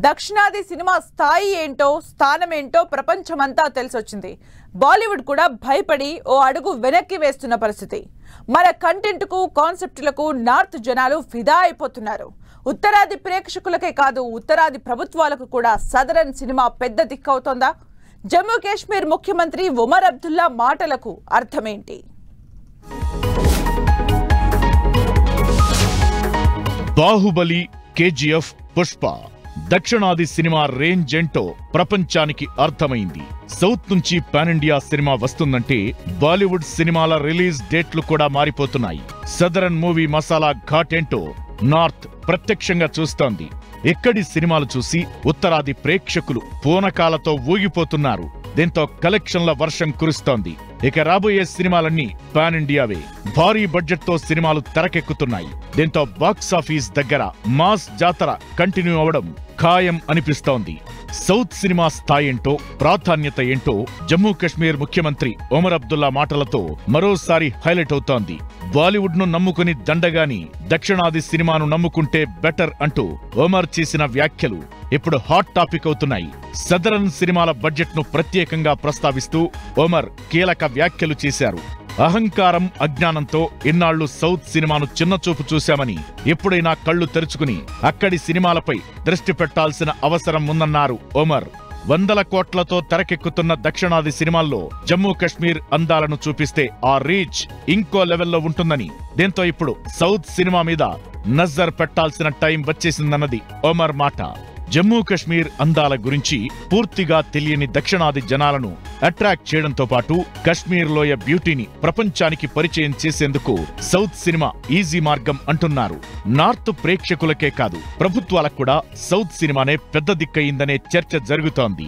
దక్షిణాది సినిమా స్థాయి ఏంటో స్థానమేంటో ప్రపంచమంతా తెలిసొచ్చింది. బాలీవుడ్ కూడా భయపడి ఓ అడుగు వెనక్కి వేస్తున్న పరిస్థితి. మన కంటెంట్కు కాన్సెప్ట్లకు నార్త్ జనాలు ఫిదా అయిపోతున్నారు. ఉత్తరాది ప్రేక్షకులకే కాదు ఉత్తరాది ప్రభుత్వాలకు కూడా సదరన్ సినిమా పెద్ద దిక్కవుతోందా? జమ్మూ కాశ్మీర్ ముఖ్యమంత్రి ఉమర్ అబ్దుల్లా మాటలకు అర్థమేంటి? బాహుబలి, కేజీఎఫ్, పుష్ప దక్షిణాది సినిమా రేంజ్ ఏంటో ప్రపంచానికి అర్థమైంది. సౌత్ నుంచి పాన్ ఇండియా సినిమా వస్తుందంటే బాలీవుడ్ సినిమాల రిలీజ్ డేట్లు కూడా మారిపోతున్నాయి. సదరన్ మూవీ మసాలా ఘాట్ ఏంటో నార్త్ ప్రత్యక్షంగా చూస్తోంది. ఎక్కడి సినిమాలు చూసి ఉత్తరాది ప్రేక్షకులు పూనకాలతో ఊగిపోతున్నారు. దీంతో కలెక్షన్ల వర్షం కురుస్తోంది. ఇక రాబోయే సినిమాలన్నీ పాన్ ఇండియావే. భారీ బడ్జెట్ తో సినిమాలు తెరకెక్కుతున్నాయి. దీంతో బాక్సాఫీస్ దగ్గర మాస్ జాతర కంటిన్యూ అవడం ఖాయం అనిపిస్తోంది. సౌత్ సినిమా స్థాయి ఏంటో ప్రాధాన్యత ఏంటో జమ్మూ కాశ్మీర్ ముఖ్యమంత్రి ఉమర్ అబ్దుల్లా మాటలతో మరోసారి హైలైట్ అవుతోంది. బాలీవుడ్ ను నమ్ముకుని దండగాని దక్షిణాది సినిమాను నమ్ముకుంటే బెటర్ అంటూ ఉమర్ చేసిన వ్యాఖ్యలు ఇప్పుడు హాట్ టాపిక్ అవుతున్నాయి. సదరన్ సినిమాల బడ్జెట్ ను ప్రత్యేకంగా ప్రస్తావిస్తూ ఉమర్ కీలక వ్యాఖ్యలు చేశారు. అహంకారం, అజ్ఞానంతో ఇన్నాళ్లు సౌత్ సినిమాను చిన్నచూపు చూశామని ఎప్పుడైనా కళ్లు తెరుచుకుని అక్కడి సినిమాలపై దృష్టి పెట్టాల్సిన అవసరం ఉందన్నారు ఉమర్. 100 కోట్లతో తెరకెక్కుతున్న దక్షిణాది సినిమాల్లో జమ్మూ కాశ్మీర్ అందాలను చూపిస్తే ఆ రీచ్ ఇంకో లెవెల్లో ఉంటుందని, దీంతో ఇప్పుడు సౌత్ సినిమా మీద నజర్ పెట్టాల్సిన టైం వచ్చేసిందన్నది ఉమర్ మాట. జమ్మూ కాశ్మీర్ అందాల గురించి పూర్తిగా తెలియని దక్షిణాది జనాలను అట్రాక్ట్ చేయడంతో పాటు కశ్మీర్ లోయ బ్యూటీని ప్రపంచానికి పరిచయం చేసేందుకు సౌత్ సినిమా ఈజీ మార్గం అంటున్నారు. నార్త్ ప్రేక్షకులకే కాదు ప్రభుత్వాలకు కూడా సౌత్ సినిమానే పెద్ద దిక్కయిందనే చర్చ జరుగుతోంది.